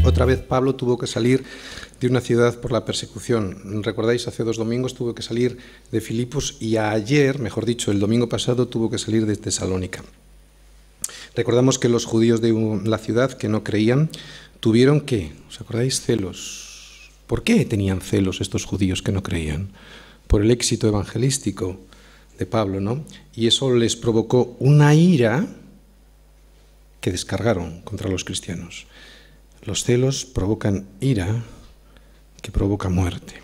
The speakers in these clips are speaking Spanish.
Otra vez Pablo tuvo que salir de una ciudad por la persecución. ¿Recordáis? Hace 2 domingos tuvo que salir de Filipos y ayer, mejor dicho, el domingo pasado, tuvo que salir de Tesalónica. Recordamos que los judíos de la ciudad que no creían tuvieron que, ¿os acordáis? Celos. ¿Por qué tenían celos estos judíos que no creían? Por el éxito evangelístico de Pablo, ¿no? Y eso les provocó una ira que descargaron contra los cristianos. Los celos provocan ira que provoca muerte.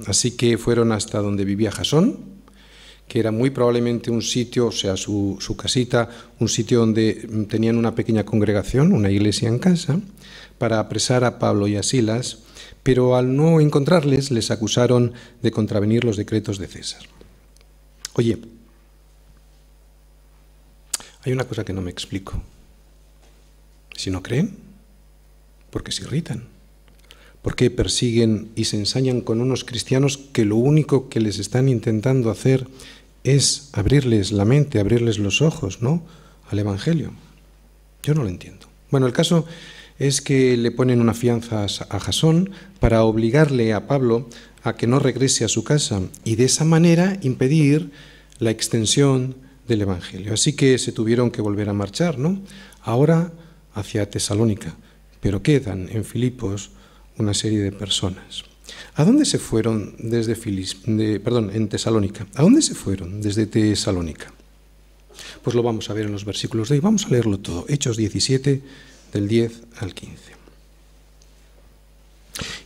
Así que fueron hasta donde vivía Jasón, que era muy probablemente un sitio, o sea, su casita, un sitio donde tenían una pequeña congregación, una iglesia en casa, para apresar a Pablo y a Silas, pero al no encontrarles les acusaron de contravenir los decretos de César. Oye, hay una cosa que no me explico. Si no creen, ¿por qué se irritan? ¿Por qué persiguen y se ensañan con unos cristianos que lo único que les están intentando hacer es abrirles la mente, abrirles los ojos, ¿no?, al Evangelio? Yo no lo entiendo. Bueno, el caso es que le ponen una fianza a Jasón para obligarle a Pablo a que no regrese a su casa y de esa manera impedir la extensión del Evangelio. Así que se tuvieron que volver a marchar, ¿no?, ahora hacia Tesalónica, pero quedan en Filipos una serie de personas. ¿A dónde se fueron desde en Tesalónica? ¿A dónde se fueron desde Tesalónica? Pues lo vamos a ver en los versículos de hoy. Vamos a leerlo todo. Hechos 17, del 10 al 15.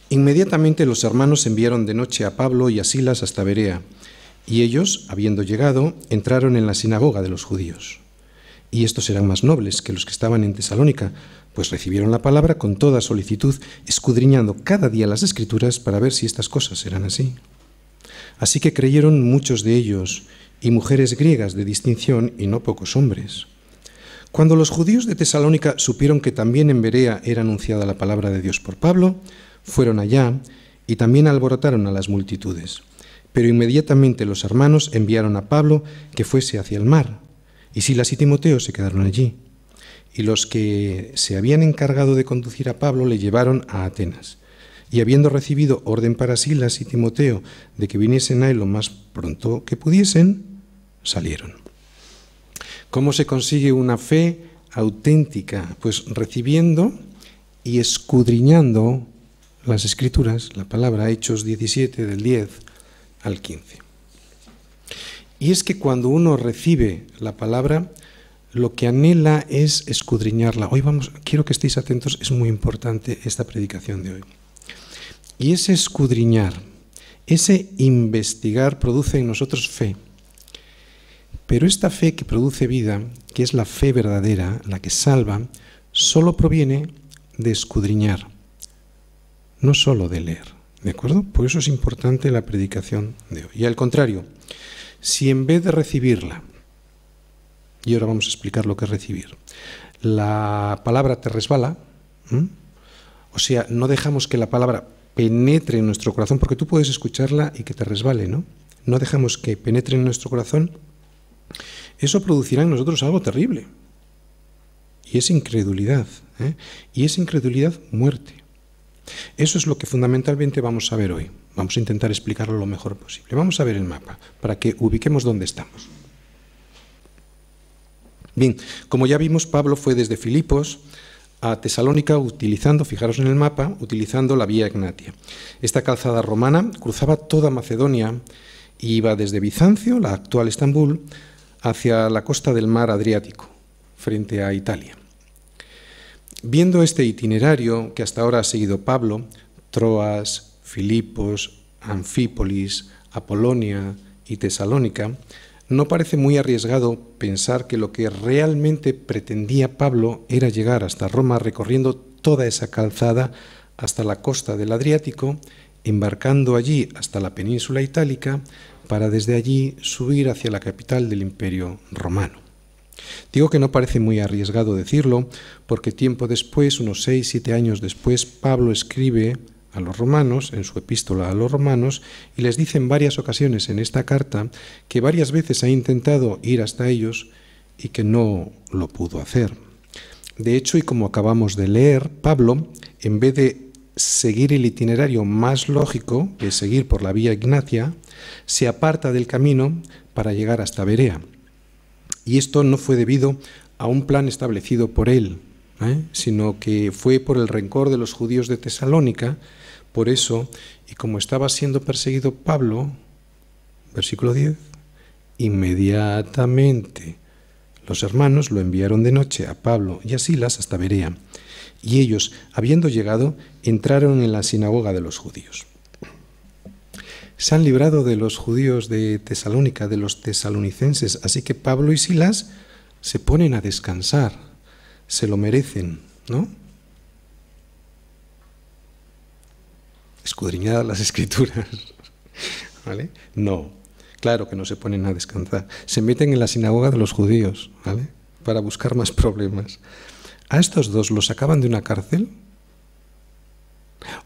Inmediatamente los hermanos enviaron de noche a Pablo y a Silas hasta Berea, y ellos, habiendo llegado, entraron en la sinagoga de los judíos. Y estos eran más nobles que los que estaban en Tesalónica, pues recibieron la palabra con toda solicitud, escudriñando cada día las Escrituras para ver si estas cosas eran así. Así que creyeron muchos de ellos, y mujeres griegas de distinción, y no pocos hombres. Cuando los judíos de Tesalónica supieron que también en Berea era anunciada la palabra de Dios por Pablo, fueron allá y también alborotaron a las multitudes. Pero inmediatamente los hermanos enviaron a Pablo que fuese hacia el mar, y Silas y Timoteo se quedaron allí. Y los que se habían encargado de conducir a Pablo le llevaron a Atenas. Y habiendo recibido orden para Silas y Timoteo de que viniesen a él lo más pronto que pudiesen, salieron. ¿Cómo se consigue una fe auténtica? Pues recibiendo y escudriñando las Escrituras, la palabra, Hechos 17, del 10 al 15. Y es que cuando uno recibe la palabra, lo que anhela es escudriñarla. Hoy quiero que estéis atentos, es muy importante esta predicación de hoy. Y ese escudriñar, ese investigar produce en nosotros fe. Pero esta fe que produce vida, que es la fe verdadera, la que salva, solo proviene de escudriñar, no solo de leer. ¿De acuerdo? Por eso es importante la predicación de hoy. Y al contrario, si en vez de recibirla, y ahora vamos a explicar lo que es recibir, la palabra te resbala, o sea, no dejamos que la palabra penetre en nuestro corazón, porque tú puedes escucharla y que te resbale, ¿no? No dejamos que penetre en nuestro corazón, eso producirá en nosotros algo terrible. Y es incredulidad, y es incredulidad muerte. Eso es lo que fundamentalmente vamos a ver hoy. Vamos a intentar explicarlo lo mejor posible. Vamos a ver el mapa para que ubiquemos dónde estamos. Bien, como ya vimos, Pablo fue desde Filipos a Tesalónica fijaros en el mapa, utilizando la vía Egnatia. Esta calzada romana cruzaba toda Macedonia y iba desde Bizancio, la actual Estambul, hacia la costa del mar Adriático, frente a Italia. Viendo este itinerario que hasta ahora ha seguido Pablo, Troas, Filipos, Anfípolis, Apolonia y Tesalónica, no parece muy arriesgado pensar que lo que realmente pretendía Pablo era llegar hasta Roma recorriendo toda esa calzada hasta la costa del Adriático, embarcando allí hasta la península itálica para desde allí subir hacia la capital del Imperio Romano. Digo que no parece muy arriesgado decirlo porque tiempo después, unos 6-7 años después, Pablo escribe a los romanos, en su epístola a los romanos, y les dice en varias ocasiones en esta carta que varias veces ha intentado ir hasta ellos y que no lo pudo hacer. De hecho, y como acabamos de leer, Pablo, en vez de seguir el itinerario más lógico, que es seguir por la vía Ignacia, se aparta del camino para llegar hasta Berea. Y esto no fue debido a un plan establecido por él, sino que fue por el rencor de los judíos de Tesalónica. Por eso, y como estaba siendo perseguido Pablo, versículo 10, inmediatamente los hermanos lo enviaron de noche a Pablo y a Silas hasta Berea, y ellos, habiendo llegado, entraron en la sinagoga de los judíos. Se han librado de los judíos de Tesalónica, de los tesalonicenses, así que Pablo y Silas se ponen a descansar, se lo merecen, ¿no? Escudriñadas las Escrituras, ¿vale? No, claro que no se ponen a descansar, se meten en la sinagoga de los judíos, ¿vale? Para buscar más problemas. ¿A estos dos los sacaban de una cárcel?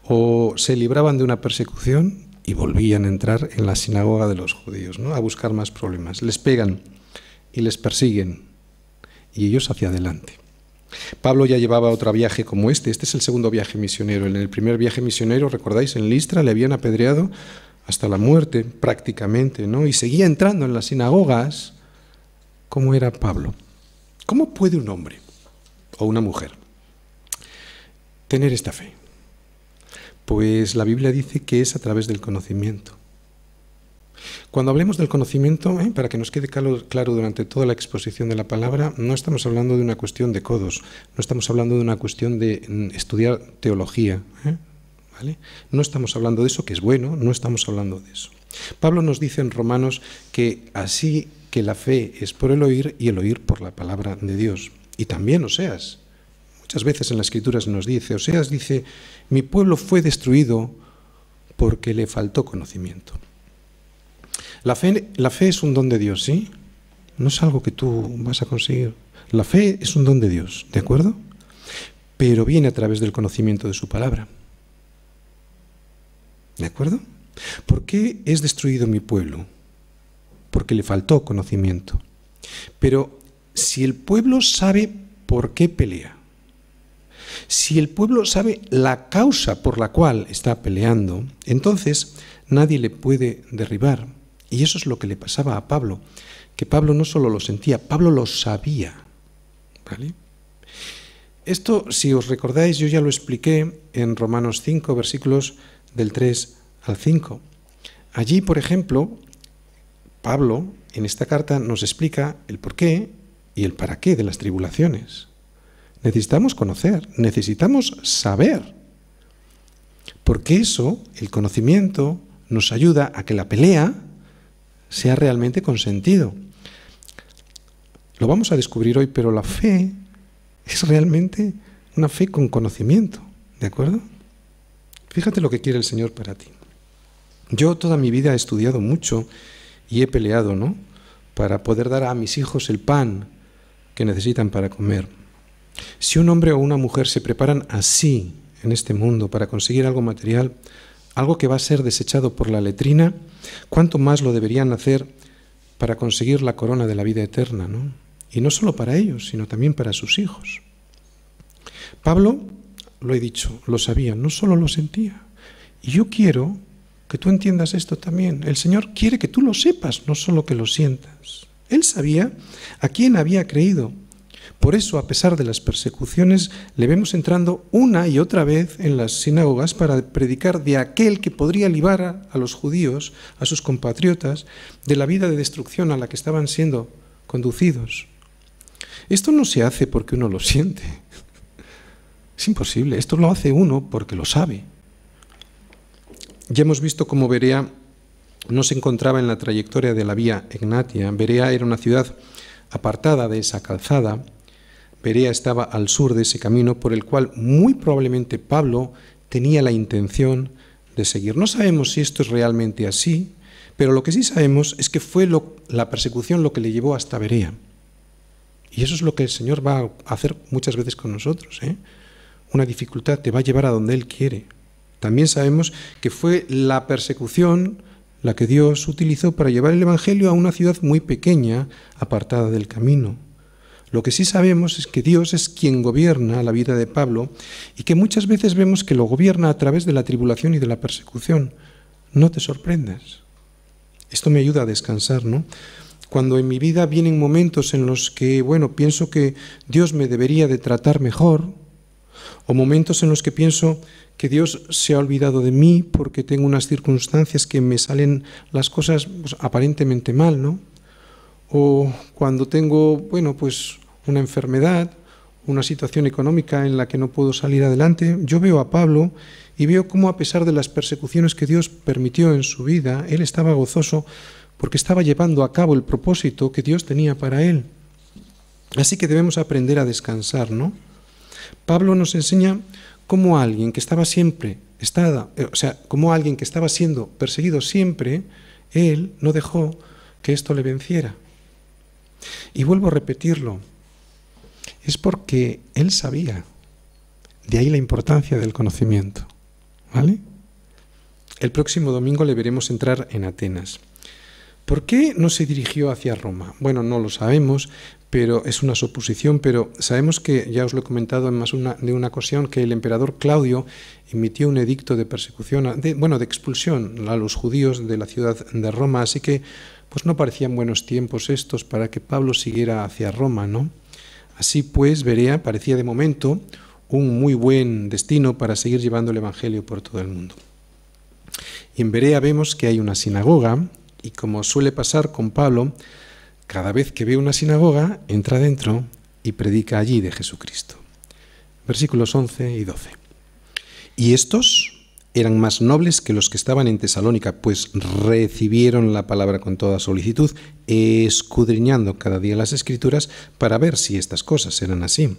¿O se libraban de una persecución y volvían a entrar en la sinagoga de los judíos, ¿no? A buscar más problemas? Les pegan y les persiguen y ellos hacia adelante. Pablo ya llevaba otro viaje como este es el segundo viaje misionero. En el primer viaje misionero, recordáis, en Listra le habían apedreado hasta la muerte prácticamente, ¿no? Y seguía entrando en las sinagogas. ¿Cómo era Pablo? ¿Cómo puede un hombre o una mujer tener esta fe? Pues la Biblia dice que es a través del conocimiento. Cuando hablemos del conocimiento, para que nos quede claro durante toda la exposición de la palabra, no estamos hablando de una cuestión de codos, no estamos hablando de una cuestión de estudiar teología, ¿vale? No estamos hablando de eso, que es bueno, no estamos hablando de eso. Pablo nos dice en Romanos que así que la fe es por el oír y el oír por la palabra de Dios. Y también Oseas. Muchas veces en las Escrituras nos dice, Oseas dice, mi pueblo fue destruido porque le faltó conocimiento. La fe es un don de Dios, ¿sí? No es algo que tú vas a conseguir. La fe es un don de Dios, ¿de acuerdo? Pero viene a través del conocimiento de su palabra. ¿De acuerdo? ¿Por qué es destruido mi pueblo? Porque le faltó conocimiento. Pero si el pueblo sabe por qué pelea, si el pueblo sabe la causa por la cual está peleando, entonces nadie le puede derribar. Y eso es lo que le pasaba a Pablo, que Pablo no solo lo sentía, Pablo lo sabía, ¿vale? Esto, si os recordáis, yo ya lo expliqué en Romanos 5, versículos del 3 al 5. Allí, por ejemplo, Pablo, en esta carta, nos explica el porqué y el para qué de las tribulaciones. Necesitamos conocer, necesitamos saber, porque eso, el conocimiento, nos ayuda a que la pelea sea realmente con sentido. Lo vamos a descubrir hoy, pero la fe es realmente una fe con conocimiento, ¿de acuerdo? Fíjate lo que quiere el Señor para ti. Yo toda mi vida he estudiado mucho y he peleado, ¿no? Para poder dar a mis hijos el pan que necesitan para comer. Si un hombre o una mujer se preparan así en este mundo para conseguir algo material, algo que va a ser desechado por la letrina, ¿cuánto más lo deberían hacer para conseguir la corona de la vida eterna, ¿no? Y no solo para ellos, sino también para sus hijos. Pablo, lo he dicho, lo sabía, no solo lo sentía. Y yo quiero que tú entiendas esto también. El Señor quiere que tú lo sepas, no solo que lo sientas. Él sabía a quién había creído. Por eso, a pesar de las persecuciones, le vemos entrando una y otra vez en las sinagogas para predicar de aquel que podría librar a los judíos, a sus compatriotas, de la vida de destrucción a la que estaban siendo conducidos. Esto no se hace porque uno lo siente. Es imposible. Esto lo hace uno porque lo sabe. Ya hemos visto cómo Berea no se encontraba en la trayectoria de la vía Egnatia. Berea era una ciudad apartada de esa calzada. Berea estaba al sur de ese camino por el cual muy probablemente Pablo tenía la intención de seguir. No sabemos si esto es realmente así, pero lo que sí sabemos es que fue la persecución lo que le llevó hasta Berea. Y eso es lo que el Señor va a hacer muchas veces con nosotros, ¿eh? Una dificultad te va a llevar a donde Él quiere. También sabemos que fue la persecución la que Dios utilizó para llevar el Evangelio a una ciudad muy pequeña, apartada del camino. Lo que sí sabemos es que Dios es quien gobierna la vida de Pablo y que muchas veces vemos que lo gobierna a través de la tribulación y de la persecución. No te sorprendas. Esto me ayuda a descansar, ¿no? Cuando en mi vida vienen momentos en los que, pienso que Dios me debería de tratar mejor, o momentos en los que pienso que Dios se ha olvidado de mí porque tengo unas circunstancias que me salen las cosas aparentemente mal, ¿no? O cuando tengo, una enfermedad, una situación económica en la que no puedo salir adelante, yo veo a Pablo y veo cómo a pesar de las persecuciones que Dios permitió en su vida, él estaba gozoso porque estaba llevando a cabo el propósito que Dios tenía para él. Así que debemos aprender a descansar, ¿no? Pablo nos enseña cómo alguien que estaba siendo perseguido siempre, él no dejó que esto le venciera. Y vuelvo a repetirlo, es porque él sabía, de ahí la importancia del conocimiento, ¿vale? El próximo domingo le veremos entrar en Atenas. ¿Por qué no se dirigió hacia Roma? Bueno, no lo sabemos, pero es una suposición, pero sabemos que, ya os lo he comentado en más de una ocasión, que el emperador Claudio emitió un edicto de persecución, de expulsión a los judíos de la ciudad de Roma, así que no parecían buenos tiempos estos para que Pablo siguiera hacia Roma, ¿no? Así pues, Berea parecía de momento un muy buen destino para seguir llevando el evangelio por todo el mundo. Y en Berea vemos que hay una sinagoga, y como suele pasar con Pablo, cada vez que ve una sinagoga, entra dentro y predica allí de Jesucristo. Versículos 11 y 12. Y estos eran más nobles que los que estaban en Tesalónica, pues recibieron la palabra con toda solicitud, escudriñando cada día las Escrituras para ver si estas cosas eran así.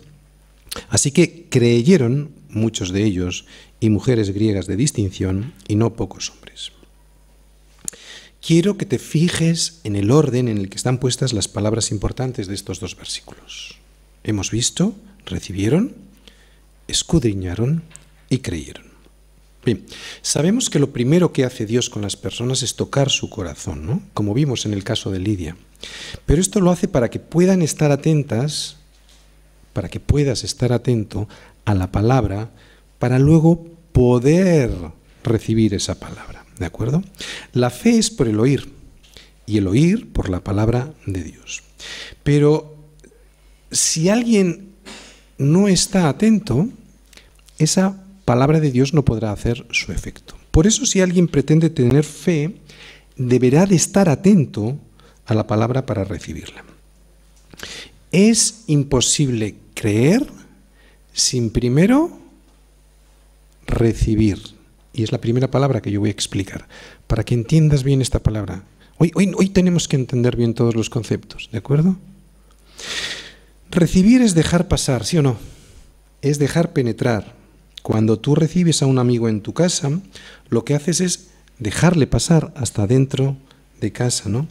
Así que creyeron muchos de ellos, y mujeres griegas de distinción, y no pocos hombres. Quiero que te fijes en el orden en el que están puestas las palabras importantes de estos dos versículos. Hemos visto, recibieron, escudriñaron y creyeron. Bien, sabemos que lo primero que hace Dios con las personas es tocar su corazón, ¿no? Como vimos en el caso de Lidia. Pero esto lo hace para que puedan estar atentas, para que puedas estar atento a la palabra, para luego poder recibir esa palabra. ¿De acuerdo? La fe es por el oír, y el oír por la palabra de Dios. Pero si alguien no está atento, esa palabra de Dios no podrá hacer su efecto. Por eso, si alguien pretende tener fe, deberá de estar atento a la palabra para recibirla. Es imposible creer sin primero recibir. Y es la primera palabra que yo voy a explicar, para que entiendas bien esta palabra. Hoy tenemos que entender bien todos los conceptos, ¿de acuerdo? Recibir es dejar pasar, ¿sí o no? Es dejar penetrar. Cuando tú recibes a un amigo en tu casa, lo que haces es dejarle pasar hasta dentro de casa, ¿no?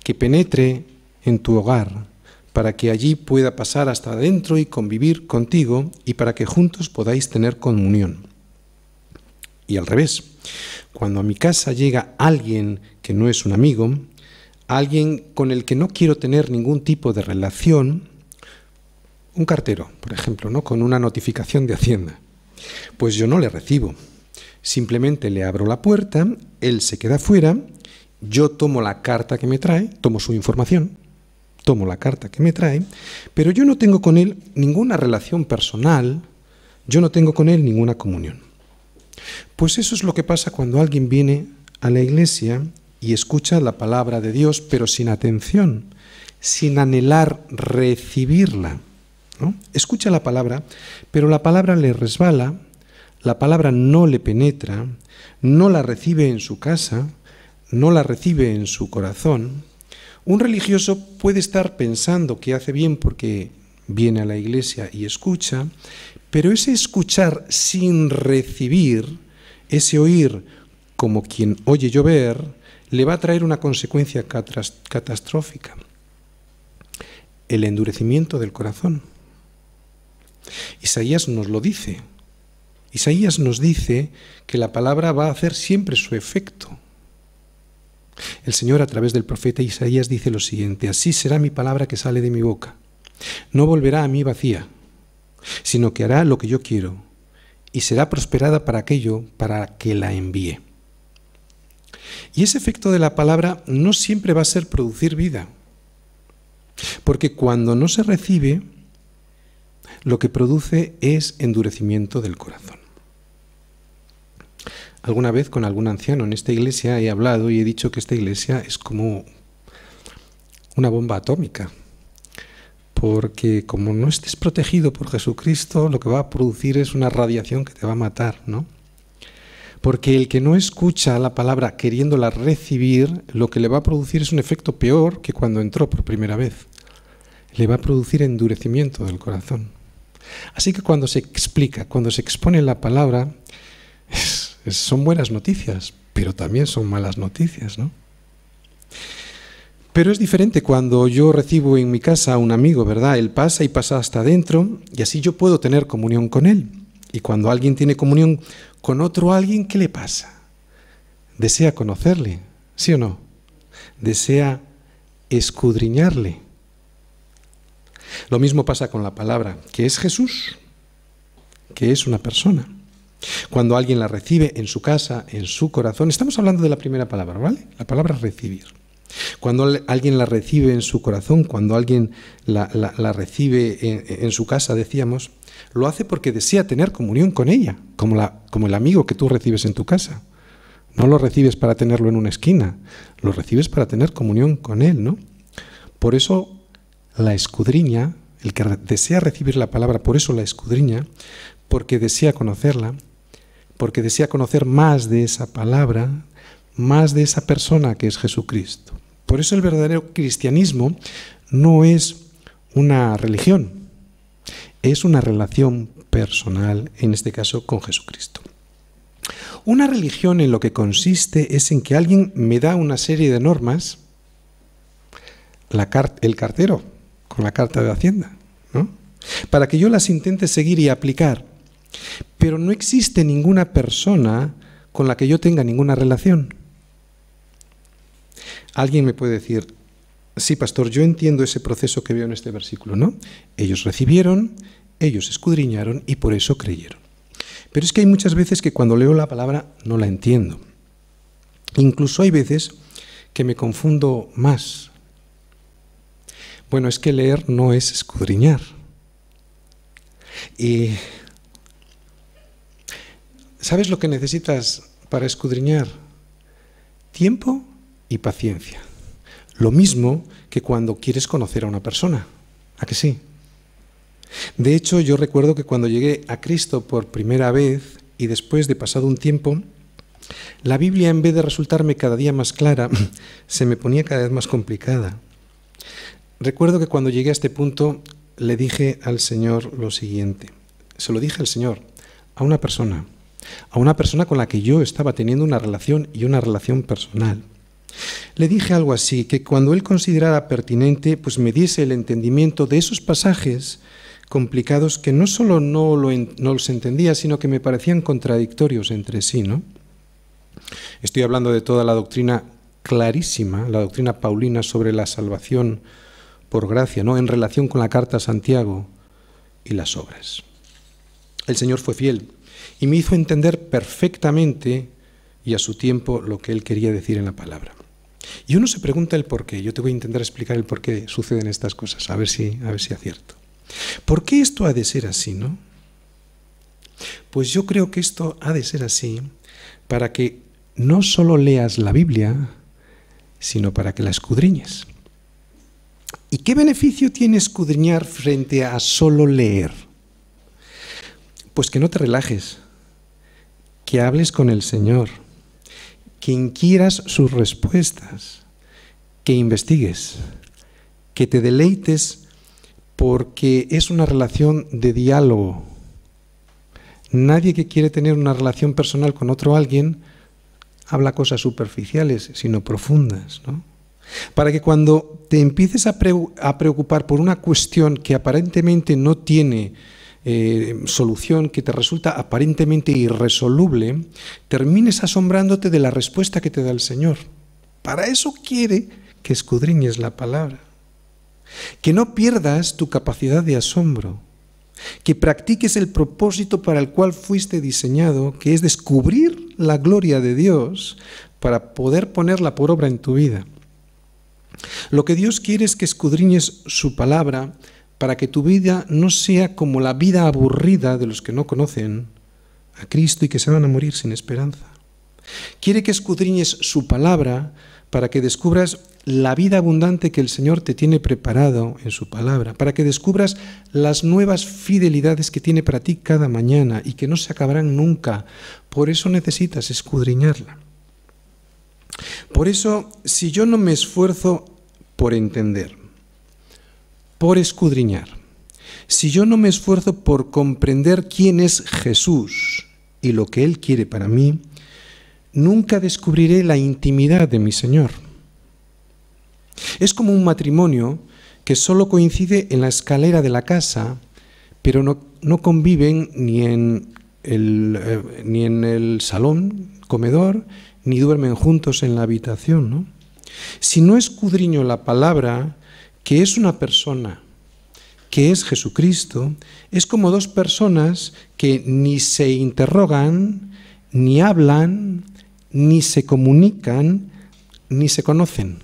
Que penetre en tu hogar, para que allí pueda pasar hasta adentro y convivir contigo, y para que juntos podáis tener comunión. Y al revés, cuando a mi casa llega alguien que no es un amigo, alguien con el que no quiero tener ningún tipo de relación, un cartero, por ejemplo, ¿no? Con una notificación de Hacienda, pues yo no le recibo. Simplemente le abro la puerta, él se queda fuera, yo tomo la carta que me trae, tomo su información, tomo la carta que me trae, pero yo no tengo con él ninguna relación personal, yo no tengo con él ninguna comunión. Pues eso es lo que pasa cuando alguien viene a la iglesia y escucha la palabra de Dios, pero sin atención, sin anhelar recibirla, ¿no? Escucha la palabra, pero la palabra le resbala, la palabra no le penetra, no la recibe en su casa, no la recibe en su corazón. Un religioso puede estar pensando que hace bien porque viene a la iglesia y escucha, pero ese escuchar sin recibir, ese oír como quien oye llover, le va a traer una consecuencia catastrófica: el endurecimiento del corazón. Isaías nos lo dice. Isaías nos dice que la palabra va a hacer siempre su efecto. El Señor, a través del profeta Isaías, dice lo siguiente: así será mi palabra que sale de mi boca. No volverá a mí vacía, sino que hará lo que yo quiero y será prosperada para aquello para que la envíe. Y ese efecto de la palabra no siempre va a ser producir vida, porque cuando no se recibe, lo que produce es endurecimiento del corazón. Alguna vez con algún anciano en esta iglesia he hablado y he dicho que esta iglesia es como una bomba atómica, porque como no estés protegido por Jesucristo, lo que va a producir es una radiación que te va a matar, ¿no? Porque el que no escucha la palabra queriéndola recibir, lo que le va a producir es un efecto peor que cuando entró por primera vez. Le va a producir endurecimiento del corazón. Así que cuando se explica, cuando se expone la palabra, son buenas noticias, pero también son malas noticias, ¿no? Pero es diferente cuando yo recibo en mi casa a un amigo, ¿verdad? Él pasa y pasa hasta adentro y así yo puedo tener comunión con él. Y cuando alguien tiene comunión con otro alguien, ¿qué le pasa? Desea conocerle, ¿sí o no? Desea escudriñarle. Lo mismo pasa con la palabra, que es Jesús, que es una persona. Cuando alguien la recibe en su casa, en su corazón, estamos hablando de la primera palabra, ¿vale? La palabra recibir. Cuando alguien la recibe en su corazón, cuando alguien la recibe en su casa, decíamos, lo hace porque desea tener comunión con ella, como el amigo que tú recibes en tu casa. No lo recibes para tenerlo en una esquina, lo recibes para tener comunión con él, ¿no? Por eso la escudriña, el que desea recibir la palabra, por eso la escudriña, porque desea conocerla, porque desea conocer más de esa palabra, más de esa persona que es Jesucristo. Por eso el verdadero cristianismo no es una religión, es una relación personal, en este caso con Jesucristo. Una religión en lo que consiste es en que alguien me da una serie de normas, el cartero con la carta de Hacienda, ¿no? Para que yo las intente seguir y aplicar. Pero no existe ninguna persona con la que yo tenga ninguna relación. Alguien me puede decir, sí, pastor, yo entiendo ese proceso que veo en este versículo, ¿no? Ellos recibieron, ellos escudriñaron y por eso creyeron. Pero es que hay muchas veces que cuando leo la palabra no la entiendo. Incluso hay veces que me confundo más. Bueno, es que leer no es escudriñar. Y ¿sabes lo que necesitas para escudriñar? Tiempo y paciencia. Lo mismo que cuando quieres conocer a una persona. ¿A que sí? De hecho, yo recuerdo que cuando llegué a Cristo por primera vez y después de pasado un tiempo, la Biblia, en vez de resultarme cada día más clara, se me ponía cada vez más complicada. Recuerdo que cuando llegué a este punto le dije al Señor lo siguiente. Se lo dije al Señor, a una persona con la que yo estaba teniendo una relación y una relación personal. Le dije algo así, que cuando Él considerara pertinente, pues me diese el entendimiento de esos pasajes complicados que no solo no los entendía, sino que me parecían contradictorios entre sí, ¿no? Estoy hablando de toda la doctrina clarísima, la doctrina paulina sobre la salvación por gracia, ¿no? En relación con la carta a Santiago y las obras. El Señor fue fiel y me hizo entender perfectamente y a su tiempo lo que Él quería decir en la palabra. Y uno se pregunta el por qué. Yo te voy a intentar explicar el por qué suceden estas cosas, a ver si acierto. ¿Por qué esto ha de ser así, no? Pues yo creo que esto ha de ser así para que no solo leas la Biblia, sino para que la escudriñes. ¿Y qué beneficio tiene escudriñar frente a solo leer? Pues que no te relajes, que hables con el Señor, que inquieras sus respuestas, que investigues, que te deleites porque es una relación de diálogo. Nadie que quiere tener una relación personal con otro alguien habla cosas superficiales, sino profundas, ¿no? Para que cuando te empieces a preocupar por una cuestión que aparentemente no tiene solución, que te resulta aparentemente irresoluble, termines asombrándote de la respuesta que te da el Señor. Para eso quiere que escudriñes la palabra. que no pierdas tu capacidad de asombro, que practiques el propósito para el cual fuiste diseñado, que es descubrir la gloria de Dios para poder ponerla por obra en tu vida. Lo que Dios quiere es que escudriñes su palabra para que tu vida no sea como la vida aburrida de los que no conocen a Cristo y que se van a morir sin esperanza. Quiere que escudriñes su palabra para que descubras la vida abundante que el Señor te tiene preparado en su palabra, para que descubras las nuevas fidelidades que tiene para ti cada mañana y que no se acabarán nunca. Por eso necesitas escudriñarla. Por eso, si yo no me esfuerzo por entender, por escudriñar, si yo no me esfuerzo por comprender quién es Jesús y lo que Él quiere para mí, nunca descubriré la intimidad de mi Señor. Es como un matrimonio que solo coincide en la escalera de la casa, pero no conviven ni en el salón, comedor, ni duermen juntos en la habitación, ¿no? Si no escudriño la palabra, que es una persona, que es Jesucristo, es como dos personas que ni se interrogan, ni hablan, ni se comunican, ni se conocen.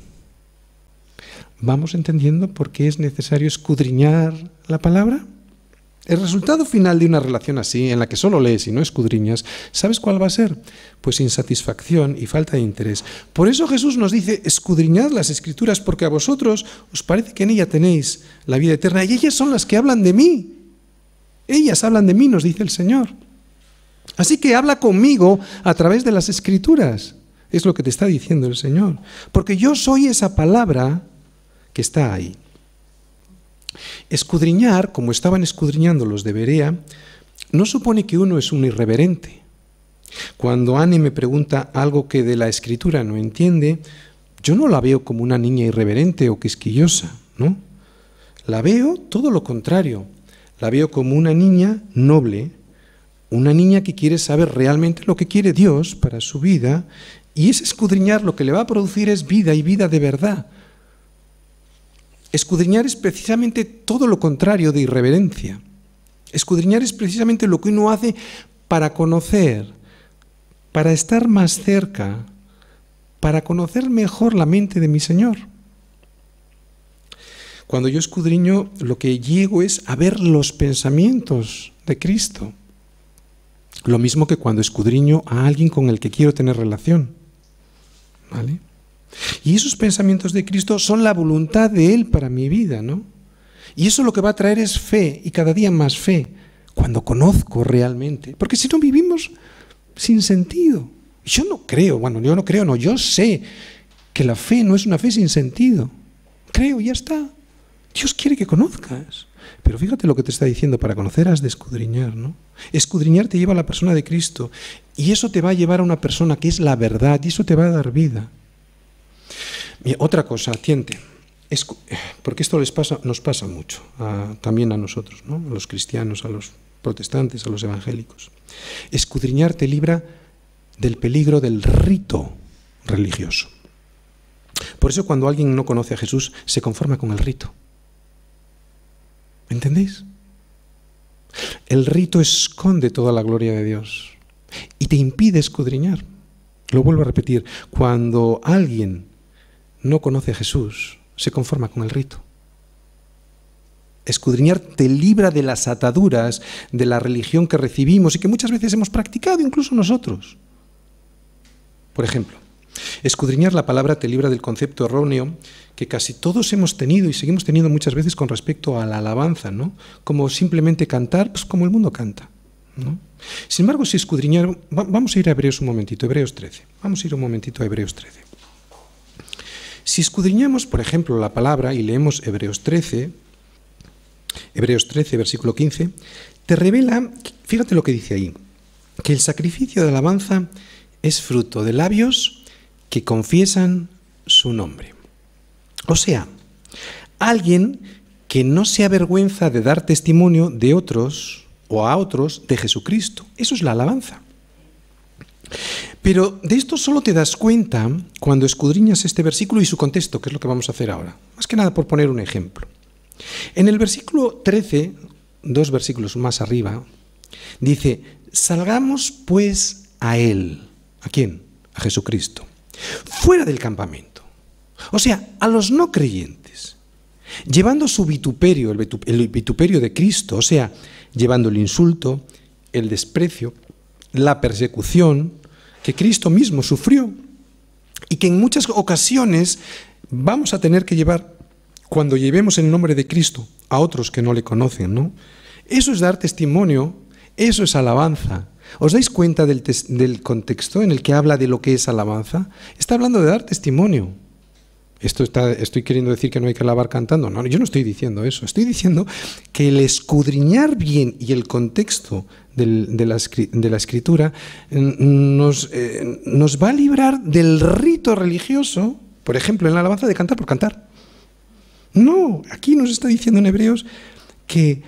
¿Vamos entendiendo por qué es necesario escudriñar la palabra? El resultado final de una relación así, en la que solo lees y no escudriñas, ¿sabes cuál va a ser? Pues insatisfacción y falta de interés. Por eso Jesús nos dice, escudriñad las Escrituras, porque a vosotros os parece que en ella tenéis la vida eterna, y ellas son las que hablan de mí. Ellas hablan de mí, nos dice el Señor. Así que habla conmigo a través de las Escrituras, es lo que te está diciendo el Señor, porque yo soy esa palabra que está ahí. Escudriñar, como estaban escudriñando los de Berea, no supone que uno es un irreverente. Cuando Anne me pregunta algo que de la Escritura no entiende, yo no la veo como una niña irreverente o quisquillosa, ¿no? La veo todo lo contrario. La veo como una niña noble, una niña que quiere saber realmente lo que quiere Dios para su vida, y ese escudriñar lo que le va a producir es vida y vida de verdad. Escudriñar es precisamente todo lo contrario de irreverencia. Escudriñar es precisamente lo que uno hace para conocer, para estar más cerca, para conocer mejor la mente de mi Señor. Cuando yo escudriño, lo que llego es a ver los pensamientos de Cristo. Lo mismo que cuando escudriño a alguien con el que quiero tener relación. ¿Vale? Y esos pensamientos de Cristo son la voluntad de Él para mi vida, ¿no? Y eso lo que va a traer es fe, y cada día más fe, cuando conozco realmente. Porque si no vivimos sin sentido. Yo sé que la fe no es una fe sin sentido. Creo, ya está. Dios quiere que conozcas. Pero fíjate lo que te está diciendo, para conocer has de escudriñar, ¿no? Escudriñar te lleva a la persona de Cristo, y eso te va a llevar a una persona que es la verdad, y eso te va a dar vida. Y otra cosa, atiende, porque esto nos pasa mucho, también a nosotros, ¿no? A los cristianos, a los protestantes, a los evangélicos. Escudriñar te libra del peligro del rito religioso. Por eso cuando alguien no conoce a Jesús, se conforma con el rito. ¿Entendéis? El rito esconde toda la gloria de Dios y te impide escudriñar. Lo vuelvo a repetir, cuando alguien no conoce a Jesús, se conforma con el rito. Escudriñar te libra de las ataduras de la religión que recibimos y que muchas veces hemos practicado incluso nosotros. Por ejemplo, escudriñar la palabra te libra del concepto erróneo que casi todos hemos tenido y seguimos teniendo muchas veces con respecto a la alabanza, ¿no? Como simplemente cantar, pues como el mundo canta, ¿no? Sin embargo, si escudriñar, vamos a ir a Hebreos un momentito, Hebreos 13. Vamos a ir un momentito a Hebreos 13. Si escudriñamos, por ejemplo, la palabra y leemos Hebreos 13, versículo 15, te revela, fíjate lo que dice ahí, que el sacrificio de alabanza es fruto de labios que confiesan su nombre. O sea, alguien que no se avergüenza de dar testimonio de otros o a otros de Jesucristo. Eso es la alabanza. Pero de esto solo te das cuenta cuando escudriñas este versículo y su contexto, que es lo que vamos a hacer ahora. Más que nada por poner un ejemplo. En el versículo 13, 2 versículos más arriba, dice, salgamos pues a Él. ¿A quién? A Jesucristo. Fuera del campamento. O sea, a los no creyentes. Llevando su vituperio, el vituperio de Cristo, o sea, llevando el insulto, el desprecio, la persecución que Cristo mismo sufrió y que en muchas ocasiones vamos a tener que llevar cuando llevemos el nombre de Cristo a otros que no le conocen, ¿no? Eso es dar testimonio, eso es alabanza. ¿Os dais cuenta del contexto en el que habla de lo que es alabanza? Está hablando de dar testimonio. Estoy queriendo decir que no hay que alabar cantando. No, yo no estoy diciendo eso. Estoy diciendo que el escudriñar bien y el contexto de la Escritura nos va a librar del rito religioso, por ejemplo, en la alabanza de cantar por cantar. No, aquí nos está diciendo en Hebreos que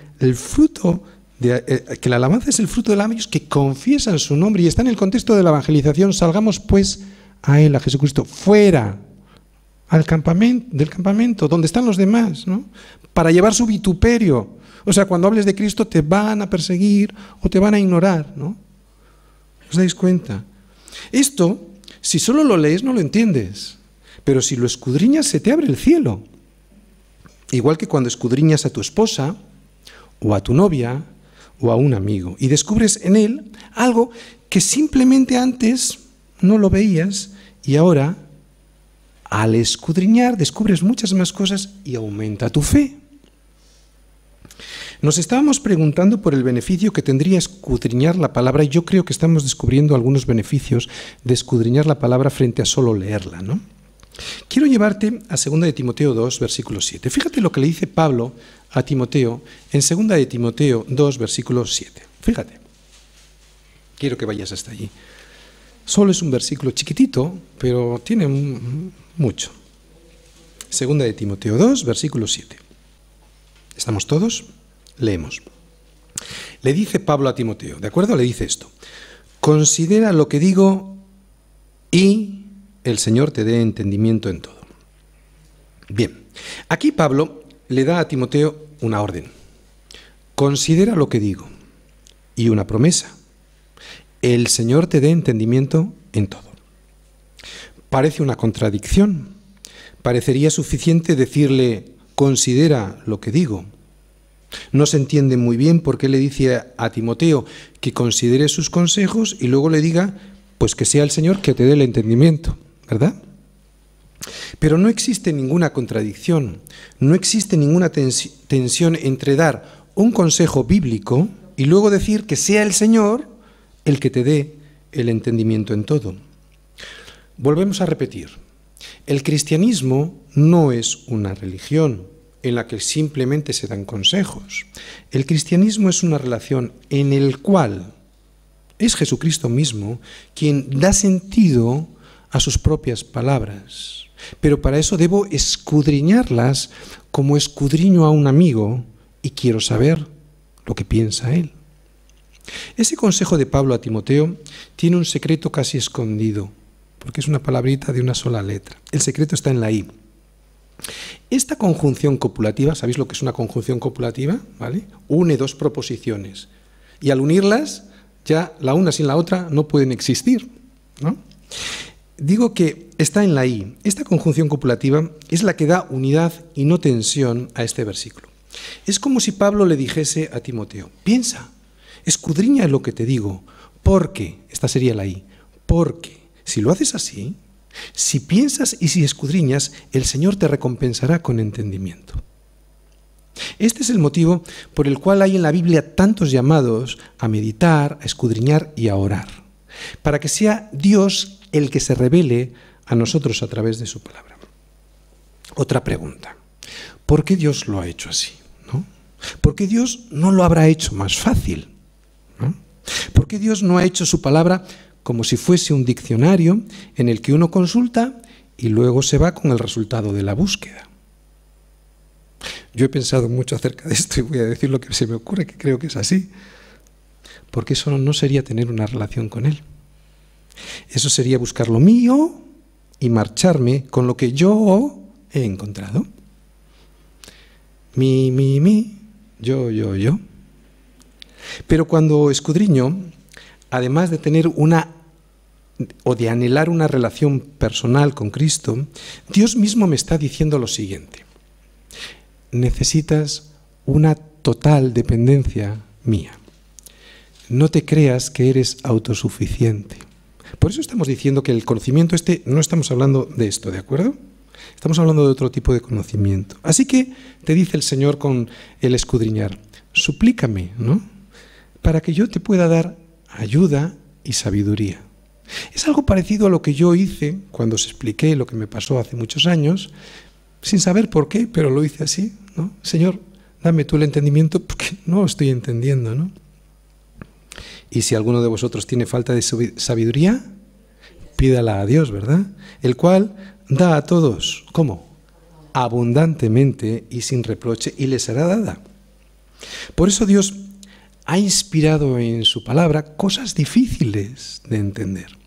que la alabanza es el fruto de labios que confiesan su nombre y está en el contexto de la evangelización. Salgamos pues a Él, a Jesucristo, fuera del campamento, donde están los demás, ¿no? Para llevar su vituperio. O sea, cuando hables de Cristo te van a perseguir o te van a ignorar, ¿no? ¿Os dais cuenta? Esto, si solo lo lees, no lo entiendes. Pero si lo escudriñas, se te abre el cielo. Igual que cuando escudriñas a tu esposa, o a tu novia, o a un amigo, y descubres en él algo que simplemente antes no lo veías, y ahora, al escudriñar, descubres muchas más cosas y aumenta tu fe. Nos estábamos preguntando por el beneficio que tendría escudriñar la palabra, y yo creo que estamos descubriendo algunos beneficios de escudriñar la palabra frente a solo leerla, ¿no? Quiero llevarte a 2 de Timoteo 2, versículo 7. Fíjate lo que le dice Pablo a Timoteo en 2 de Timoteo 2, versículo 7. Fíjate. Quiero que vayas hasta allí. Solo es un versículo chiquitito, pero tiene mucho. 2 de Timoteo 2, versículo 7. ¿Estamos todos? Leemos. Le dice Pablo a Timoteo, ¿de acuerdo? Le dice esto. Considera lo que digo y el Señor te dé entendimiento en todo. Bien, aquí Pablo le da a Timoteo una orden. Considera lo que digo y una promesa. El Señor te dé entendimiento en todo. Parece una contradicción. Parecería suficiente decirle, considera lo que digo. No se entiende muy bien por qué le dice a Timoteo que considere sus consejos y luego le diga, pues que sea el Señor que te dé el entendimiento, ¿verdad? Pero no existe ninguna contradicción, no existe ninguna tensión entre dar un consejo bíblico y luego decir que sea el Señor el que te dé el entendimiento en todo. Volvemos a repetir, el cristianismo no es una religión en la que simplemente se dan consejos. El cristianismo es una relación en el cual es Jesucristo mismo quien da sentido a sus propias palabras. Pero para eso debo escudriñarlas como escudriño a un amigo y quiero saber lo que piensa él. Ese consejo de Pablo a Timoteo tiene un secreto casi escondido, porque es una palabrita de una sola letra. El secreto está en la I. Esta conjunción copulativa, ¿sabéis lo que es una conjunción copulativa? ¿Vale? Une dos proposiciones y al unirlas, ya la una sin la otra no pueden existir, ¿no? Digo que está en la I. Esta conjunción copulativa es la que da unidad y no tensión a este versículo. Es como si Pablo le dijese a Timoteo, piensa, escudriña lo que te digo, porque, esta sería la I, porque si lo haces así, si piensas y si escudriñas, el Señor te recompensará con entendimiento. Este es el motivo por el cual hay en la Biblia tantos llamados a meditar, a escudriñar y a orar, para que sea Dios el que se revele a nosotros a través de su palabra. Otra pregunta, ¿por qué Dios lo ha hecho así? ¿No? ¿Por qué Dios no lo habrá hecho más fácil? ¿No? ¿Por qué Dios no ha hecho su palabra como si fuese un diccionario en el que uno consulta y luego se va con el resultado de la búsqueda? Yo he pensado mucho acerca de esto y voy a decir lo que se me ocurre, que creo que es así. Porque eso no sería tener una relación con Él. Eso sería buscar lo mío y marcharme con lo que yo he encontrado. Mi, yo. Pero cuando escudriño, además de tener o de anhelar una relación personal con Cristo, Dios mismo me está diciendo lo siguiente: necesitas una total dependencia mía. No te creas que eres autosuficiente. Por eso estamos diciendo que el conocimiento no estamos hablando de esto, ¿de acuerdo? Estamos hablando de otro tipo de conocimiento. Así que te dice el Señor con el escudriñar: suplícame, ¿no?, para que yo te pueda dar ayuda y sabiduría. Es algo parecido a lo que yo hice cuando os expliqué lo que me pasó hace muchos años, sin saber por qué, pero lo hice así, ¿no? Señor, dame tú el entendimiento porque no estoy entendiendo, ¿no? Y si alguno de vosotros tiene falta de sabiduría, pídala a Dios, ¿verdad? El cual da a todos, ¿cómo? Abundantemente y sin reproche, y les será dada. Por eso Dios ha inspirado en su palabra cosas difíciles de entender,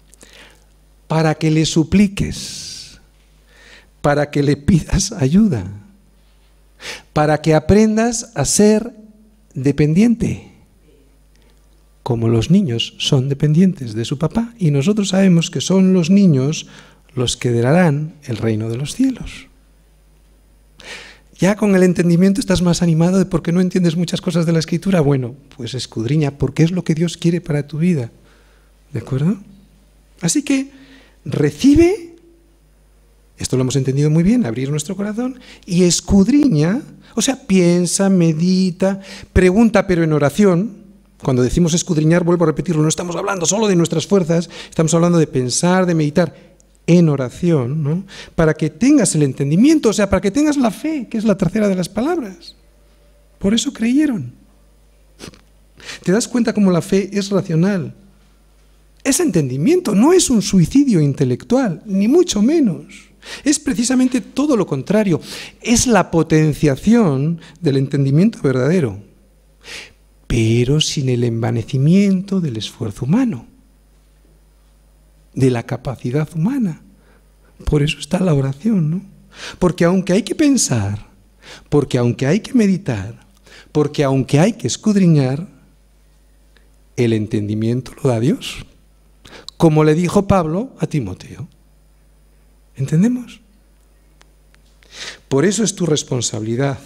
para que le supliques, para que le pidas ayuda, para que aprendas a ser dependiente, como los niños son dependientes de su papá, y nosotros sabemos que son los niños los que heredarán el reino de los cielos. Ya con el entendimiento estás más animado de por qué no entiendes muchas cosas de la Escritura. Bueno, pues escudriña, porque es lo que Dios quiere para tu vida. ¿De acuerdo? Así que recibe, esto lo hemos entendido muy bien, abrir nuestro corazón, y escudriña, o sea, piensa, medita, pregunta, pero en oración. Cuando decimos escudriñar, vuelvo a repetirlo, no estamos hablando solo de nuestras fuerzas, estamos hablando de pensar, de meditar en oración, ¿no?, para que tengas el entendimiento, o sea, para que tengas la fe, que es la tercera de las palabras. Por eso creyeron. ¿Te das cuenta cómo la fe es racional? Es entendimiento, no es un suicidio intelectual, ni mucho menos. Es precisamente todo lo contrario, es la potenciación del entendimiento verdadero, pero sin el envanecimiento del esfuerzo humano, de la capacidad humana. Por eso está la oración, ¿no? Porque aunque hay que pensar, porque aunque hay que meditar, porque aunque hay que escudriñar, el entendimiento lo da Dios, como le dijo Pablo a Timoteo. ¿Entendemos? Por eso es tu responsabilidad.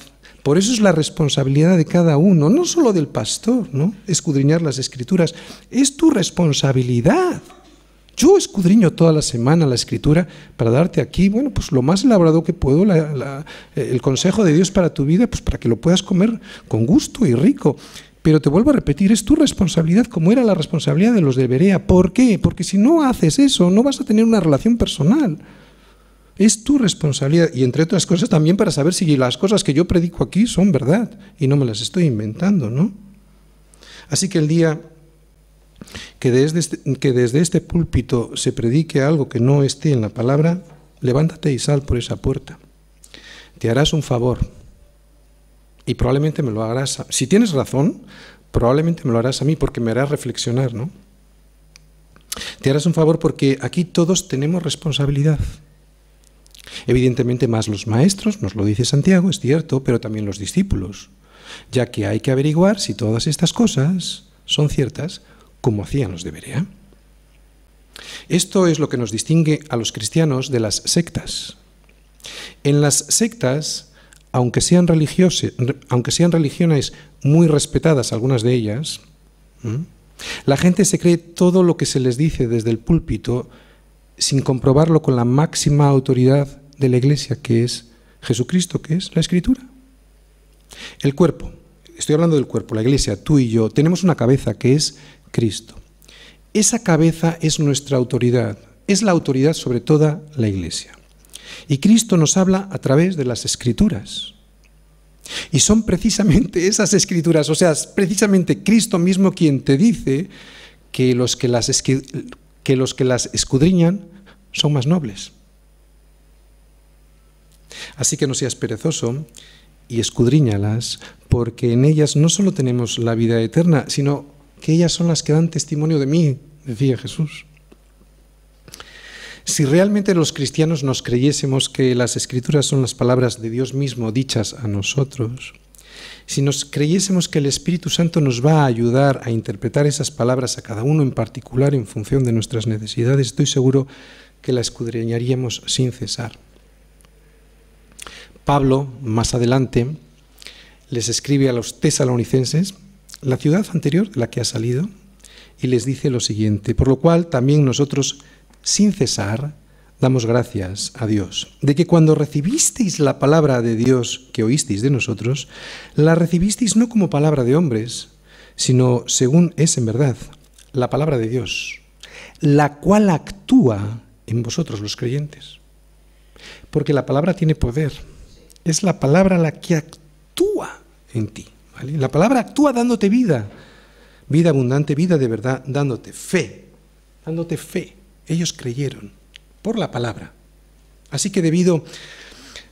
Por eso es la responsabilidad de cada uno, no solo del pastor, ¿no?, escudriñar las Escrituras, es tu responsabilidad. Yo escudriño toda la semana la Escritura para darte aquí, bueno, pues lo más elaborado que puedo, el consejo de Dios para tu vida, pues para que lo puedas comer con gusto y rico. Pero te vuelvo a repetir, es tu responsabilidad, como era la responsabilidad de los de Berea. ¿Por qué? Porque si no haces eso, no vas a tener una relación personal. Es tu responsabilidad, y entre otras cosas también para saber si las cosas que yo predico aquí son verdad y no me las estoy inventando, ¿no? Así que el día que desde este púlpito se predique algo que no esté en la palabra, levántate y sal por esa puerta. Te harás un favor y probablemente me lo harás. Si tienes razón, probablemente me lo harás a mí porque me harás reflexionar, ¿no? Te harás un favor porque aquí todos tenemos responsabilidad. Evidentemente más los maestros, nos lo dice Santiago, es cierto, pero también los discípulos, ya que hay que averiguar si todas estas cosas son ciertas, como hacían los de Berea. Esto es lo que nos distingue a los cristianos de las sectas. En las sectas, aunque sean religiones muy respetadas, algunas de ellas, la gente se cree todo lo que se les dice desde el púlpito sin comprobarlo con la máxima autoridad de la Iglesia, que es Jesucristo, que es la Escritura. El cuerpo, estoy hablando del cuerpo, la Iglesia, tú y yo, tenemos una cabeza que es Cristo. Esa cabeza es nuestra autoridad, es la autoridad sobre toda la Iglesia. Y Cristo nos habla a través de las Escrituras. Y son precisamente esas Escrituras, o sea, es precisamente Cristo mismo quien te dice que los que las escudriñan son más nobles. Así que no seas perezoso y escudriñalas, porque en ellas no solo tenemos la vida eterna, sino que ellas son las que dan testimonio de mí, decía Jesús. Si realmente los cristianos nos creyésemos que las Escrituras son las palabras de Dios mismo dichas a nosotros, si nos creyésemos que el Espíritu Santo nos va a ayudar a interpretar esas palabras a cada uno en particular en función de nuestras necesidades, estoy seguro que la escudriñaríamos sin cesar. Pablo, más adelante, les escribe a los tesalonicenses, la ciudad anterior de la que ha salido, y les dice lo siguiente: por lo cual también nosotros, sin cesar, damos gracias a Dios, de que cuando recibisteis la palabra de Dios que oísteis de nosotros, la recibisteis no como palabra de hombres, sino según es en verdad, la palabra de Dios, la cual actúa en vosotros los creyentes. Porque la palabra tiene poder, es la palabra la que actúa en ti, ¿vale? La palabra actúa dándote vida, vida abundante, vida de verdad, dándote fe, dándote fe. Ellos creyeron por la palabra. Así que debido